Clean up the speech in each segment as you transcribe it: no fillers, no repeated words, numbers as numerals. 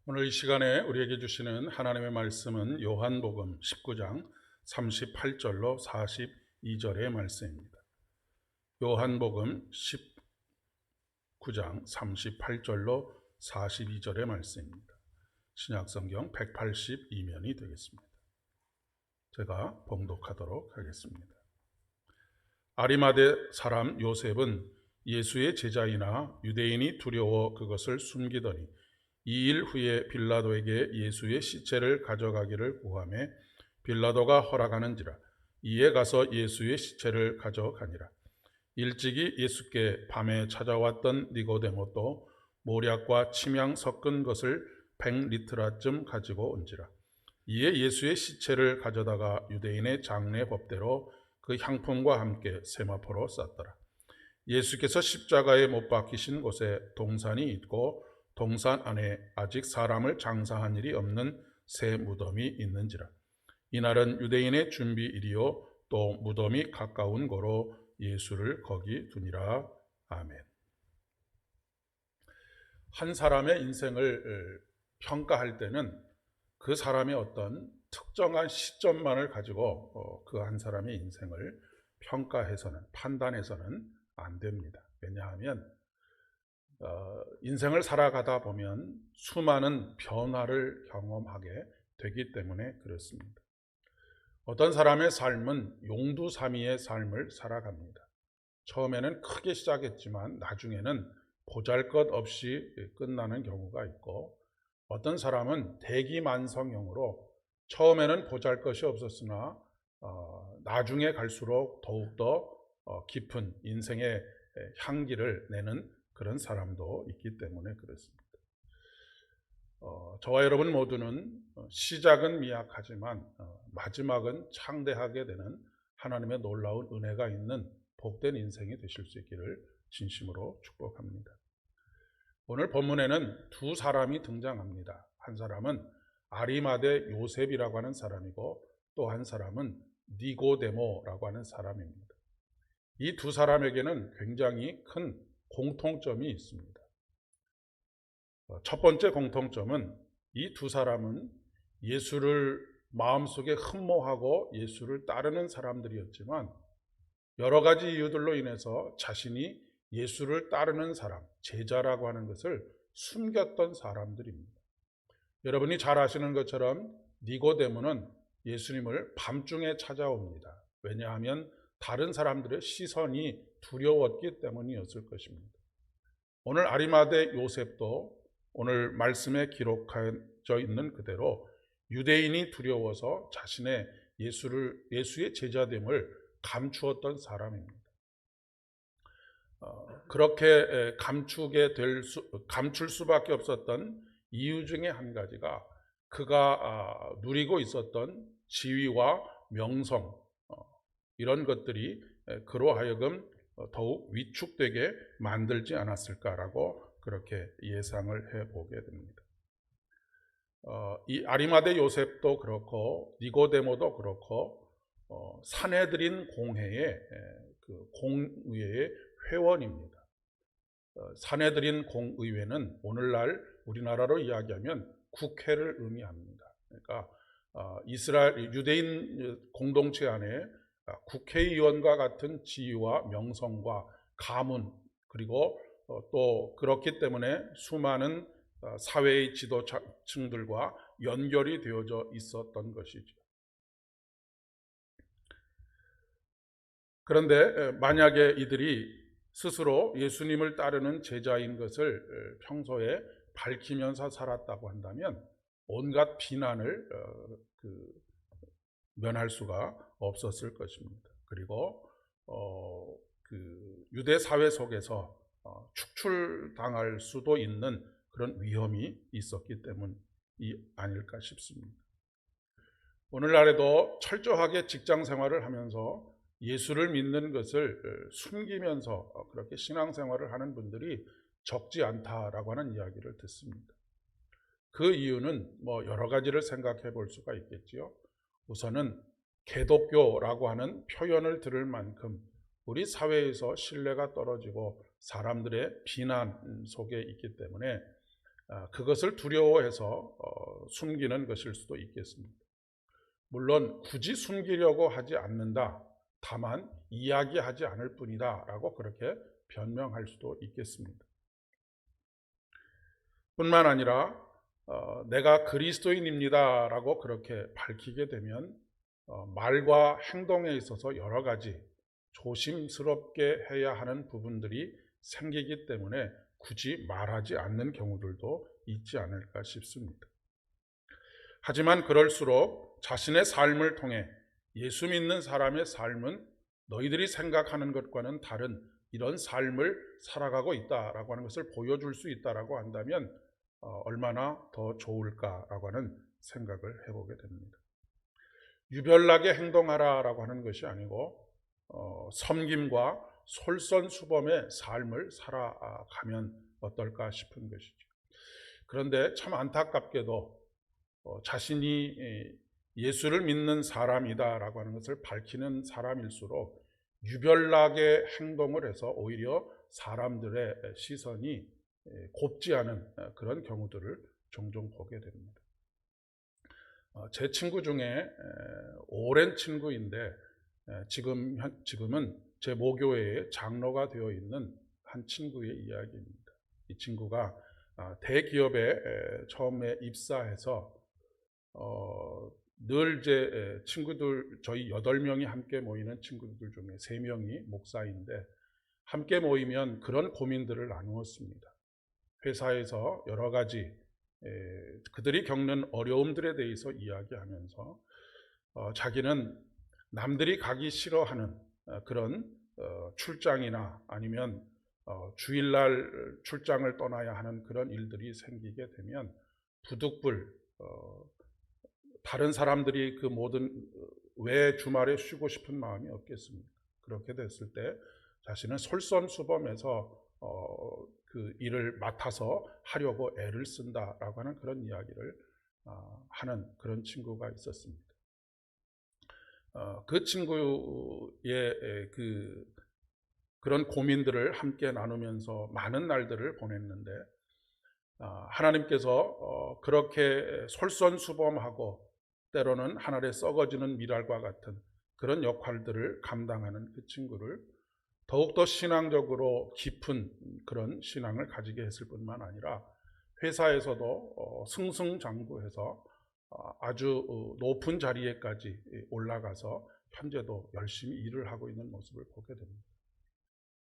오늘 이 시간에 우리에게 주시는 하나님의 말씀은 요한복음 19장 38절로 42절의 말씀입니다. 요한복음 19장 38절로 42절의 말씀입니다. 신약성경 182면이 되겠습니다. 제가 봉독하도록 하겠습니다. 아리마대 사람 요셉은 예수의 제자이나 유대인이 두려워 그것을 숨기더니 2일 후에 빌라도에게 예수의 시체를 가져가기를 구하매 빌라도가 허락하는지라. 이에 가서 예수의 시체를 가져가니라. 일찍이 예수께 밤에 찾아왔던 니고데모도 모략과 침향 섞은 것을 100리트라쯤 가지고 온지라. 이에 예수의 시체를 가져다가 유대인의 장례 법대로 그 향품과 함께 세마포로 쌌더라. 예수께서 십자가에 못 박히신 곳에 동산이 있고 동산 안에 아직 사람을 장사한 일이 없는 새 무덤이 있는지라. 이날은 유대인의 준비일이요 또 무덤이 가까운 고로 예수를 거기 두니라. 아멘. 한 사람의 인생을 평가할 때는 그 사람의 어떤 특정한 시점만을 가지고 그 한 사람의 인생을 평가해서는, 판단해서는 안 됩니다. 왜냐하면 인생을 살아가다 보면 수많은 변화를 경험하게 되기 때문에 그렇습니다. 어떤 사람의 삶은 용두사미의 삶을 살아갑니다. 처음에는 크게 시작했지만 나중에는 보잘것없이 끝나는 경우가 있고, 어떤 사람은 대기만성형으로 처음에는 보잘것이 없었으나 나중에 갈수록 더욱더 깊은 인생의 향기를 내는 그런 사람도 있기 때문에 그렇습니다. 저와 여러분 모두는 시작은 미약하지만 마지막은 창대하게 되는 하나님의 놀라운 은혜가 있는 복된 인생이 되실 수 있기를 진심으로 축복합니다. 오늘 본문에는 두 사람이 등장합니다. 한 사람은 아리마대 요셉이라고 하는 사람이고 또 한 사람은 니고데모라고 하는 사람입니다. 이 두 사람에게는 굉장히 큰 공통점이 있습니다. 첫 번째 공통점은 이 두 사람은 예수를 마음속에 흠모하고 예수를 따르는 사람들이었지만 여러 가지 이유들로 인해서 자신이 예수를 따르는 사람, 제자라고 하는 것을 숨겼던 사람들입니다. 여러분이 잘 아시는 것처럼 니고데모는 예수님을 밤중에 찾아옵니다. 왜냐하면 다른 사람들의 시선이 두려웠기 때문이었을 것입니다. 오늘 아리마대 요셉도 오늘 말씀에 기록되어 있는 그대로 유대인이 두려워서 자신의 예수의 제자됨을 감추었던 사람입니다. 그렇게 감출 수밖에 없었던 이유 중에 한 가지가 그가 누리고 있었던 지위와 명성, 이런 것들이 그로 하여금 더욱 위축되게 만들지 않았을까라고 그렇게 예상을 해보게 됩니다. 이 아리마대 요셉도 그렇고 니고데모도 그렇고 산헤드린 공회의 그 공의회의 회원입니다. 산헤드린 공의회는 오늘날 우리나라로 이야기하면 국회를 의미합니다. 그러니까 이스라엘 유대인 공동체 안에 국회의원과 같은 지위와 명성과 가문, 그리고 또 그렇기 때문에 수많은 사회의 지도층들과 연결이 되어져 있었던 것이죠. 그런데 만약에 이들이 스스로 예수님을 따르는 제자인 것을 평소에 밝히면서 살았다고 한다면 온갖 비난을 면할 수가 없었을 것입니다. 그리고 유대 사회 속에서 축출당할 수도 있는 그런 위험이 있었기 때문이 아닐까 싶습니다. 오늘날에도 철저하게 직장 생활을 하면서 예수를 믿는 것을 숨기면서 그렇게 신앙생활을 하는 분들이 적지 않다라고 하는 이야기를 듣습니다. 그 이유는 여러 가지를 생각해 볼 수가 있겠지요. 우선은 개독교라고 하는 표현을 들을 만큼 우리 사회에서 신뢰가 떨어지고 사람들의 비난 속에 있기 때문에 그것을 두려워해서 숨기는 것일 수도 있겠습니다. 물론 굳이 숨기려고 하지 않는다. 다만 이야기하지 않을 뿐이다 라고 그렇게 변명할 수도 있겠습니다. 뿐만 아니라 내가 그리스도인입니다 라고 그렇게 밝히게 되면 말과 행동에 있어서 여러 가지 조심스럽게 해야 하는 부분들이 생기기 때문에 굳이 말하지 않는 경우들도 있지 않을까 싶습니다. 하지만 그럴수록 자신의 삶을 통해 예수 믿는 사람의 삶은 너희들이 생각하는 것과는 다른 이런 삶을 살아가고 있다라고 하는 것을 보여줄 수 있다라고 한다면 얼마나 더 좋을까라고 하는 생각을 해보게 됩니다. 유별나게 행동하라라고 하는 것이 아니고 섬김과 솔선수범의 삶을 살아가면 어떨까 싶은 것이죠. 그런데 참 안타깝게도 자신이 예수를 믿는 사람이다라고 하는 것을 밝히는 사람일수록 유별나게 행동을 해서 오히려 사람들의 시선이 곱지 않은 그런 경우들을 종종 보게 됩니다. 제 친구 중에 오랜 친구인데 지금은 제 모교회의 장로가 되어 있는 한 친구의 이야기입니다. 이 친구가 대기업에 처음에 입사해서 늘 제 친구들, 저희 8명이 함께 모이는 친구들 중에 3명이 목사인데 함께 모이면 그런 고민들을 나누었습니다. 회사에서 여러 가지 그들이 겪는 어려움들에 대해서 이야기하면서 자기는 남들이 가기 싫어하는 그런 출장이나 아니면 주일날 출장을 떠나야 하는 그런 일들이 생기게 되면 부득불 다른 사람들이 그 모든 왜 주말에 쉬고 싶은 마음이 없겠습니까? 그렇게 됐을 때 자신은 솔선수범해서 그 일을 맡아서 하려고 애를 쓴다라고 하는 그런 이야기를 하는 그런 친구가 있었습니다. 그 친구의 그런 고민들을 함께 나누면서 많은 날들을 보냈는데 하나님께서 그렇게 솔선수범하고 때로는 하늘에 썩어지는 미랄과 같은 그런 역할들을 감당하는 그 친구를 더욱더 신앙적으로 깊은 그런 신앙을 가지게 했을 뿐만 아니라 회사에서도 승승장구해서 아주 높은 자리에까지 올라가서 현재도 열심히 일을 하고 있는 모습을 보게 됩니다.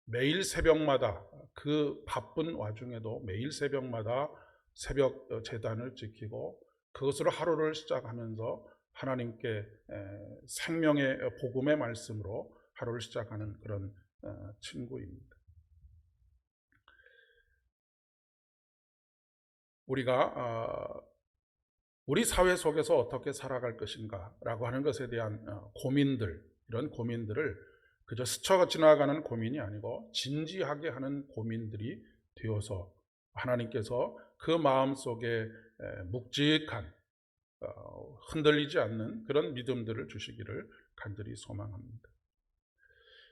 매일 새벽마다 그 바쁜 와중에도 매일 새벽마다 새벽 제단을 지키고 그것으로 하루를 시작하면서 하나님께 생명의 복음의 말씀으로 하루를 시작하는 그런 친구입니다. 우리가 우리 사회 속에서 어떻게 살아갈 것인가 라고 하는 것에 대한 고민들, 이런 고민들을 그저 스쳐 지나가는 고민이 아니고 진지하게 하는 고민들이 되어서 하나님께서 그 마음속에 묵직한 흔들리지 않는 그런 믿음들을 주시기를 간절히 소망합니다.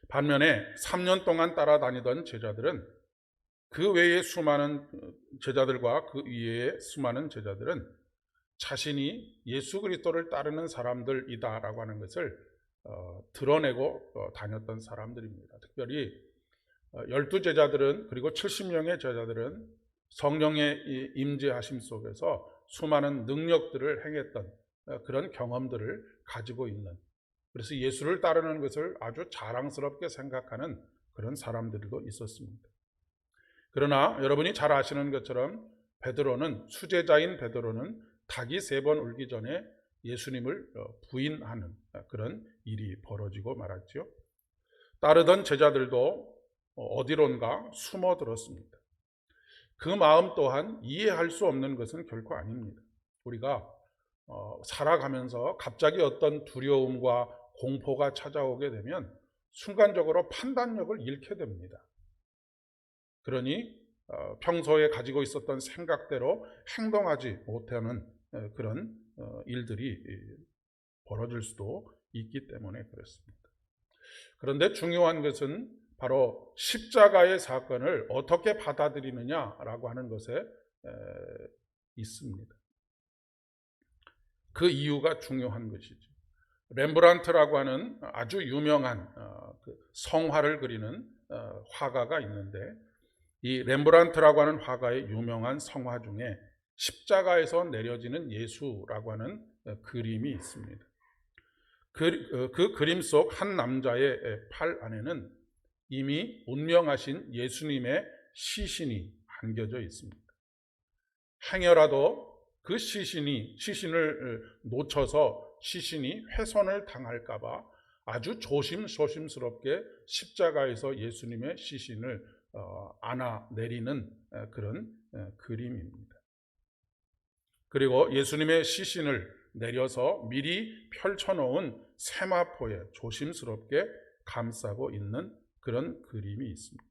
반면에 3년 동안 따라다니던 제자들은 그 외에 수많은 제자들과 그 위에 수많은 제자들은 자신이 예수 그리스도를 따르는 사람들이다라고 하는 것을 드러내고 다녔던 사람들입니다. 특별히 12제자들은 그리고 70명의 제자들은 성령의 임재하심 속에서 수많은 능력들을 행했던 그런 경험들을 가지고 있는, 그래서 예수를 따르는 것을 아주 자랑스럽게 생각하는 그런 사람들도 있었습니다. 그러나 여러분이 잘 아시는 것처럼 수제자인 베드로는 닭이 3번 울기 전에 예수님을 부인하는 그런 일이 벌어지고 말았죠. 따르던 제자들도 어디론가 숨어들었습니다. 그 마음 또한 이해할 수 없는 것은 결코 아닙니다. 우리가 살아가면서 갑자기 어떤 두려움과 공포가 찾아오게 되면 순간적으로 판단력을 잃게 됩니다. 그러니 평소에 가지고 있었던 생각대로 행동하지 못하는 그런 일들이 벌어질 수도 있기 때문에 그렇습니다. 그런데 중요한 것은 바로 십자가의 사건을 어떻게 받아들이느냐라고 하는 것에 있습니다. 그 이유가 중요한 것이죠. 렘브란트라고 하는 아주 유명한 성화를 그리는 화가가 있는데, 이 렘브란트라고 하는 화가의 유명한 성화 중에 십자가에서 내려지는 예수라고 하는 그림이 있습니다. 그 그림 속 한 남자의 팔 안에는 이미 운명하신 예수님의 시신이 안겨져 있습니다. 행여라도 그 시신을 놓쳐서 시신이 훼손을 당할까 봐 아주 조심스럽게 십자가에서 예수님의 시신을 안아 내리는 그런 그림입니다. 그리고 예수님의 시신을 내려서 미리 펼쳐놓은 세마포에 조심스럽게 감싸고 있는 그런 그림이 있습니다.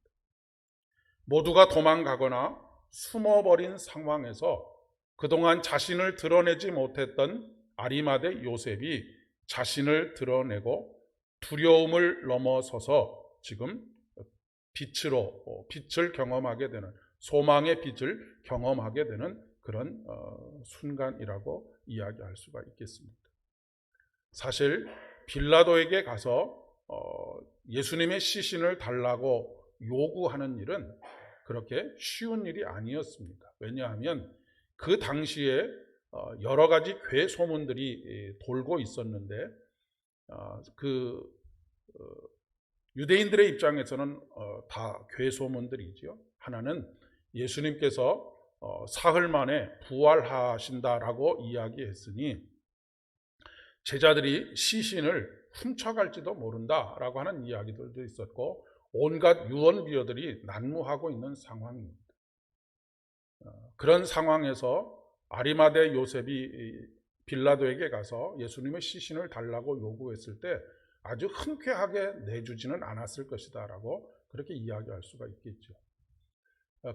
모두가 도망가거나 숨어버린 상황에서 그동안 자신을 드러내지 못했던 아리마대 요셉이 자신을 드러내고 두려움을 넘어서서 지금 빛을 경험하게 되는, 소망의 빛을 경험하게 되는 그런 순간이라고 이야기할 수가 있겠습니다. 사실 빌라도에게 가서 예수님의 시신을 달라고 요구하는 일은 그렇게 쉬운 일이 아니었습니다. 왜냐하면 그 당시에 여러 가지 괴 소문들이 돌고 있었는데, 유대인들의 입장에서는 다 괴 소문들이지요. 하나는 예수님께서 사흘 만에 부활하신다라고 이야기했으니 제자들이 시신을 훔쳐갈지도 모른다라고 하는 이야기들도 있었고, 온갖 유언비어들이 난무하고 있는 상황입니다. 그런 상황에서 아리마대 요셉이 빌라도에게 가서 예수님의 시신을 달라고 요구했을 때 아주 흔쾌하게 내주지는 않았을 것이다 라고 그렇게 이야기할 수가 있겠죠.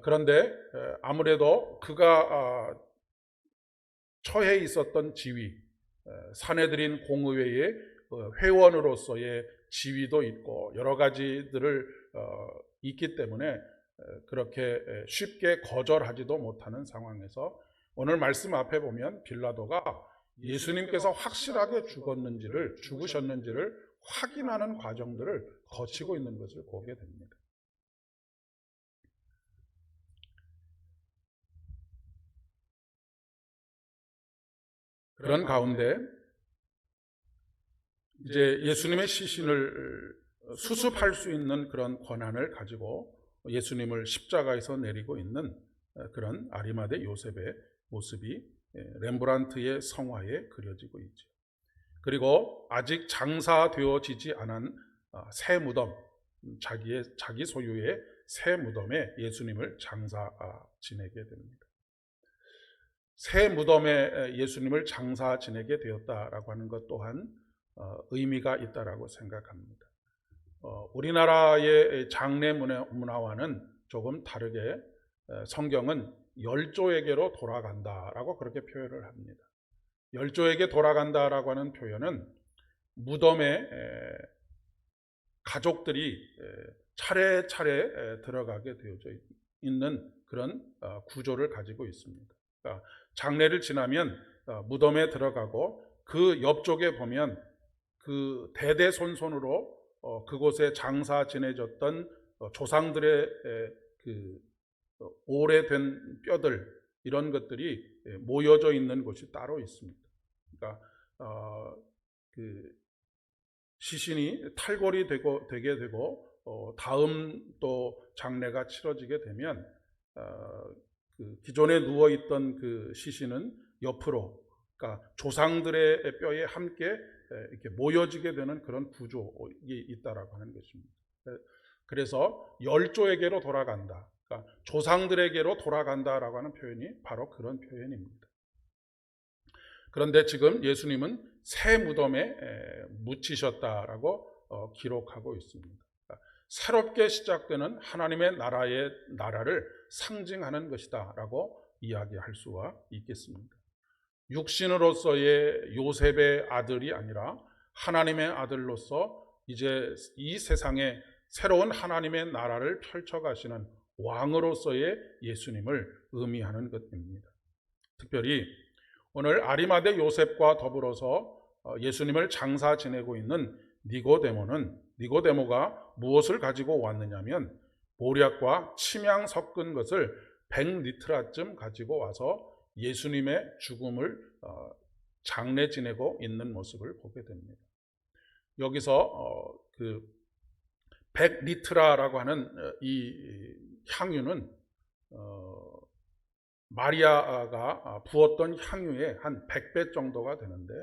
그런데 아무래도 그가 처해 있었던 지위, 산헤드린 공의회의 회원으로서의 지위도 있고 여러 가지들을 있기 때문에 그렇게 쉽게 거절하지도 못하는 상황에서 오늘 말씀 앞에 보면 빌라도가 예수님께서 확실하게 죽으셨는지를 확인하는 과정들을 거치고 있는 것을 보게 됩니다. 그런 가운데 이제 예수님의 시신을 수습할 수 있는 그런 권한을 가지고 예수님을 십자가에서 내리고 있는 그런 아리마대 요셉의 모습이 렘브란트의 성화에 그려지고 있죠. 그리고 아직 장사되어지지 않은 새 무덤, 자기 소유의 새 무덤에 예수님을 장사 지내게 됩니다. 새 무덤에 예수님을 장사 지내게 되었다라고 하는 것 또한 의미가 있다라고 생각합니다. 우리나라의 장례 문화와는 조금 다르게 성경은 열조에게로 돌아간다라고 그렇게 표현을 합니다. 열조에게 돌아간다라고 하는 표현은 무덤에 가족들이 차례차례 들어가게 되어져 있는 그런 구조를 가지고 있습니다. 그러니까 장례를 지나면 무덤에 들어가고 그 옆쪽에 보면 그 대대손손으로 그곳에 장사 지내졌던 조상들의 그 오래된 뼈들, 이런 것들이 모여져 있는 곳이 따로 있습니다. 그러니까 그 시신이 탈골이 되게 되고 다음 또 장례가 치러지게 되면 그 기존에 누워 있던 그 시신은 옆으로, 그러니까 조상들의 뼈에 함께 이렇게 모여지게 되는 그런 구조가 있다라고 하는 것입니다. 그래서 열조에게로 돌아간다, 그러니까 조상들에게로 돌아간다라고 하는 표현이 바로 그런 표현입니다. 그런데 지금 예수님은 새 무덤에 묻히셨다라고 기록하고 있습니다. 그러니까 새롭게 시작되는 하나님의 나라를 상징하는 것이다라고 이야기할 수가 있겠습니다. 육신으로서의 요셉의 아들이 아니라 하나님의 아들로서 이제 이 세상에 새로운 하나님의 나라를 펼쳐가시는 왕으로서의 예수님을 의미하는 것입니다. 특별히 오늘 아리마대 요셉과 더불어서 예수님을 장사 지내고 있는 니고데모가 무엇을 가지고 왔느냐면 모략과 침향 섞은 것을 100리트라쯤 가지고 와서 예수님의 죽음을 장례 지내고 있는 모습을 보게 됩니다. 여기서 그 100리트라라고 하는 이 향유는 마리아가 부었던 향유의 한 100배 정도가 되는데,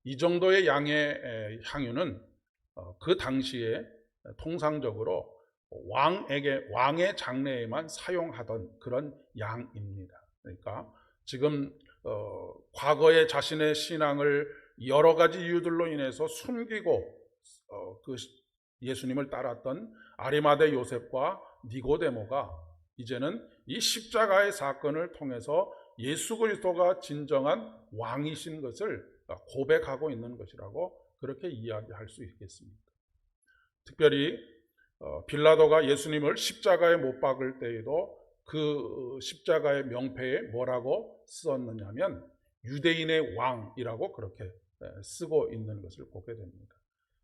이 정도의 양의 향유는 그 당시에 통상적으로 왕의 장례에만 사용하던 그런 양입니다. 그러니까 지금 과거에 자신의 신앙을 여러 가지 이유들로 인해서 숨기고 그 예수님을 따랐던 아리마대 요셉과 니고데모가 이제는 이 십자가의 사건을 통해서 예수 그리스도가 진정한 왕이신 것을 고백하고 있는 것이라고 그렇게 이야기할 수 있겠습니다. 특별히 빌라도가 예수님을 십자가에 못 박을 때에도 그 십자가의 명패에 뭐라고 썼느냐면 유대인의 왕이라고 그렇게 쓰고 있는 것을 보게 됩니다.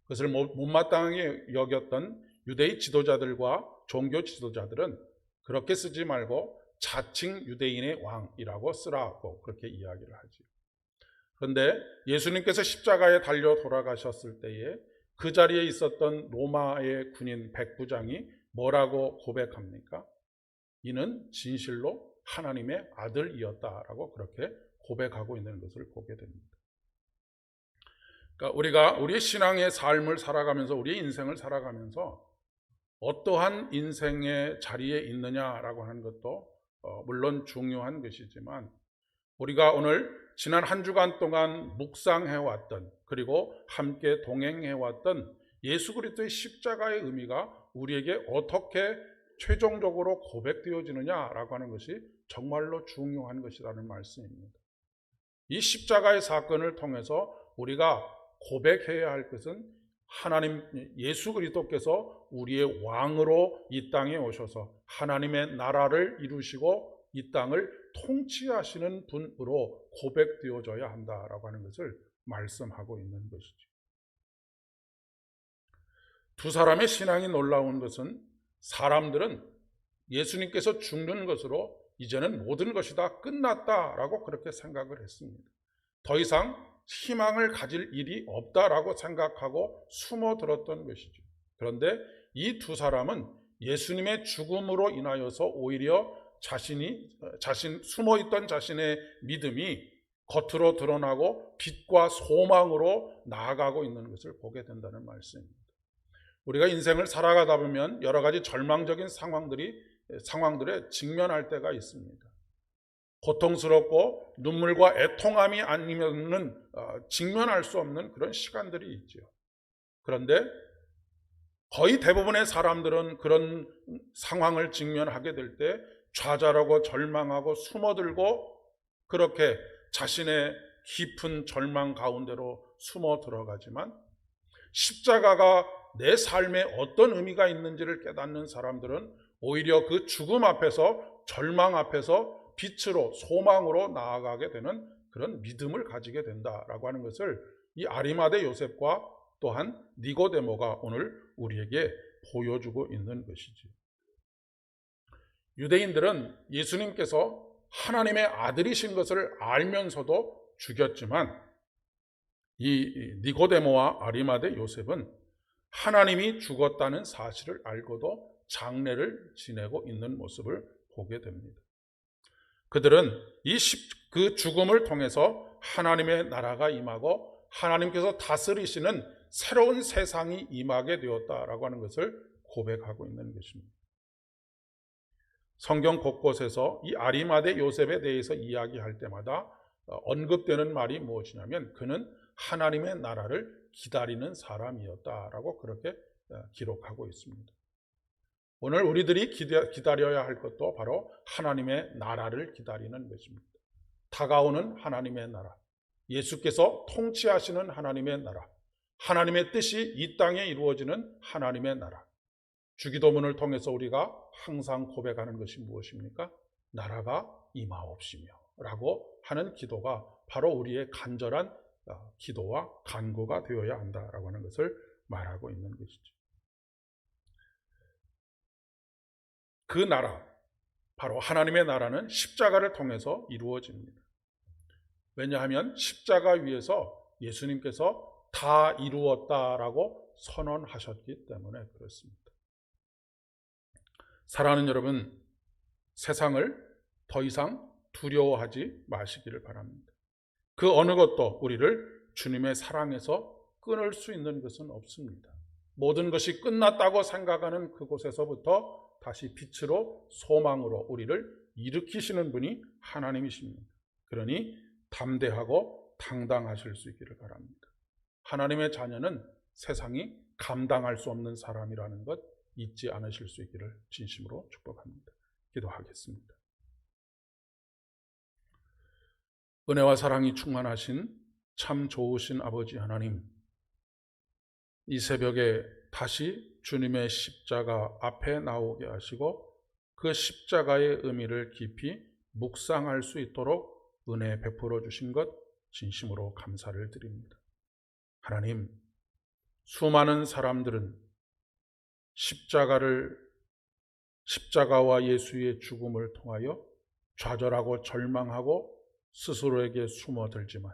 그것을 못마땅하게 여겼던 유대인 지도자들과 종교 지도자들은 그렇게 쓰지 말고 자칭 유대인의 왕이라고 쓰라고 그렇게 이야기를 하죠. 그런데 예수님께서 십자가에 달려 돌아가셨을 때에 그 자리에 있었던 로마의 군인 백부장이 뭐라고 고백합니까? 이는 진실로 하나님의 아들이었다라고 그렇게 고백하고 있는 것을 보게 됩니다. 그러니까 우리가 우리의 신앙의 삶을 살아가면서, 우리의 인생을 살아가면서 어떠한 인생의 자리에 있느냐라고 하는 것도 물론 중요한 것이지만, 우리가 오늘 지난 한 주간 동안 묵상해왔던, 그리고 함께 동행해왔던 예수 그리스도의 십자가의 의미가 우리에게 어떻게 최종적으로 고백되어지느냐라고 하는 것이 정말로 중요한 것이라는 말씀입니다. 이 십자가의 사건을 통해서 우리가 고백해야 할 것은 하나님 예수 그리스도께서 우리의 왕으로 이 땅에 오셔서 하나님의 나라를 이루시고 이 땅을 통치하시는 분으로 고백되어져야 한다라고 하는 것을 말씀하고 있는 것이죠. 두 사람의 신앙이 놀라운 것은 사람들은 예수님께서 죽는 것으로 이제는 모든 것이 다 끝났다라고 그렇게 생각을 했습니다. 더 이상 희망을 가질 일이 없다라고 생각하고 숨어들었던 것이죠. 그런데 이 두 사람은 예수님의 죽음으로 인하여서 오히려 숨어있던 자신의 믿음이 겉으로 드러나고 빛과 소망으로 나아가고 있는 것을 보게 된다는 말씀입니다. 우리가 인생을 살아가다 보면 여러 가지 절망적인 상황들에 직면할 때가 있습니다. 고통스럽고 눈물과 애통함이 아니면은 직면할 수 없는 그런 시간들이 있죠. 그런데 거의 대부분의 사람들은 그런 상황을 직면하게 될 때 좌절하고 절망하고 숨어들고 그렇게 자신의 깊은 절망 가운데로 숨어 들어가지만, 십자가가 내 삶에 어떤 의미가 있는지를 깨닫는 사람들은 오히려 그 죽음 앞에서, 절망 앞에서 빛으로, 소망으로 나아가게 되는 그런 믿음을 가지게 된다라고 하는 것을 이 아리마대 요셉과 또한 니고데모가 오늘 우리에게 보여주고 있는 것이지. 유대인들은 예수님께서 하나님의 아들이신 것을 알면서도 죽였지만, 이 니고데모와 아리마대 요셉은 하나님이 죽었다는 사실을 알고도 장례를 지내고 있는 모습을 보게 됩니다. 그들은 그 죽음을 통해서 하나님의 나라가 임하고 하나님께서 다스리시는 새로운 세상이 임하게 되었다라고 하는 것을 고백하고 있는 것입니다. 성경 곳곳에서 이 아리마대 요셉에 대해서 이야기할 때마다 언급되는 말이 무엇이냐면 그는 하나님의 나라를 기다리는 사람이었다라고 그렇게 기록하고 있습니다. 오늘 우리들이 기다려야 할 것도 바로 하나님의 나라를 기다리는 것입니다. 다가오는 하나님의 나라, 예수께서 통치하시는 하나님의 나라, 하나님의 뜻이 이 땅에 이루어지는 하나님의 나라, 주기도문을 통해서 우리가 항상 고백하는 것이 무엇입니까? 나라가 임하옵시며 라고 하는 기도가 바로 우리의 간절한 기도와 간구가 되어야 한다라고 하는 것을 말하고 있는 것이죠. 그 나라, 바로 하나님의 나라는 십자가를 통해서 이루어집니다. 왜냐하면 십자가 위에서 예수님께서 다 이루었다라고 선언하셨기 때문에 그렇습니다. 사랑하는 여러분, 세상을 더 이상 두려워하지 마시기를 바랍니다. 그 어느 것도 우리를 주님의 사랑에서 끊을 수 있는 것은 없습니다. 모든 것이 끝났다고 생각하는 그곳에서부터 다시 빛으로 소망으로 우리를 일으키시는 분이 하나님이십니다. 그러니 담대하고 당당하실 수 있기를 바랍니다. 하나님의 자녀는 세상이 감당할 수 없는 사람이라는 것 잊지 않으실 수 있기를 진심으로 축복합니다. 기도하겠습니다. 은혜와 사랑이 충만하신 참 좋으신 아버지 하나님, 이 새벽에 다시 주님의 십자가 앞에 나오게 하시고 그 십자가의 의미를 깊이 묵상할 수 있도록 은혜 베풀어 주신 것 진심으로 감사를 드립니다. 하나님, 수많은 사람들은 십자가와 예수의 죽음을 통하여 좌절하고 절망하고 스스로에게 숨어들지만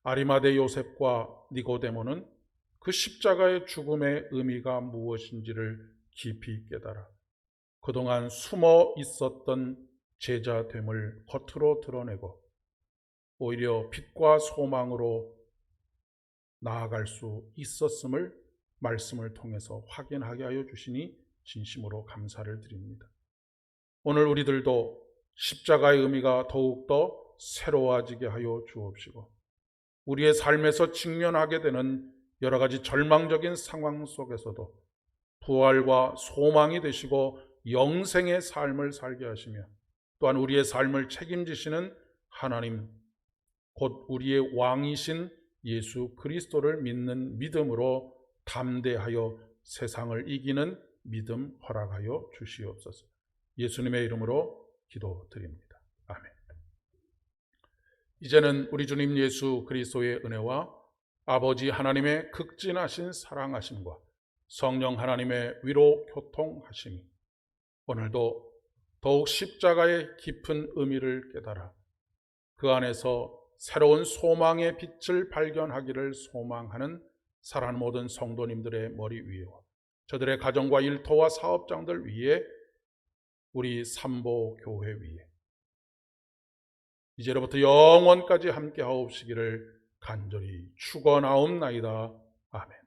아리마대 요셉과 니고데모는 그 십자가의 죽음의 의미가 무엇인지를 깊이 깨달아 그동안 숨어 있었던 제자됨을 겉으로 드러내고 오히려 빛과 소망으로 나아갈 수 있었음을 말씀을 통해서 확인하게 하여 주시니 진심으로 감사를 드립니다. 오늘 우리들도 십자가의 의미가 더욱더 새로워지게 하여 주옵시고 우리의 삶에서 직면하게 되는 여러 가지 절망적인 상황 속에서도 부활과 소망이 되시고 영생의 삶을 살게 하시며 또한 우리의 삶을 책임지시는 하나님, 곧 우리의 왕이신 예수 그리스도를 믿는 믿음으로 담대하여 세상을 이기는 믿음 허락하여 주시옵소서. 예수님의 이름으로 기도드립니다. 아멘. 이제는 우리 주님 예수 그리스도의 은혜와 아버지 하나님의 극진하신 사랑하심과 성령 하나님의 위로 교통하심이 오늘도 더욱 십자가의 깊은 의미를 깨달아 그 안에서 새로운 소망의 빛을 발견하기를 소망하는 사랑하는 모든 성도님들의 머리 위에와 저들의 가정과 일터와 사업장들 위에 우리 삼보교회 위에 이제로부터 영원까지 함께 하옵시기를 간절히 축원하옵나이다. 아멘.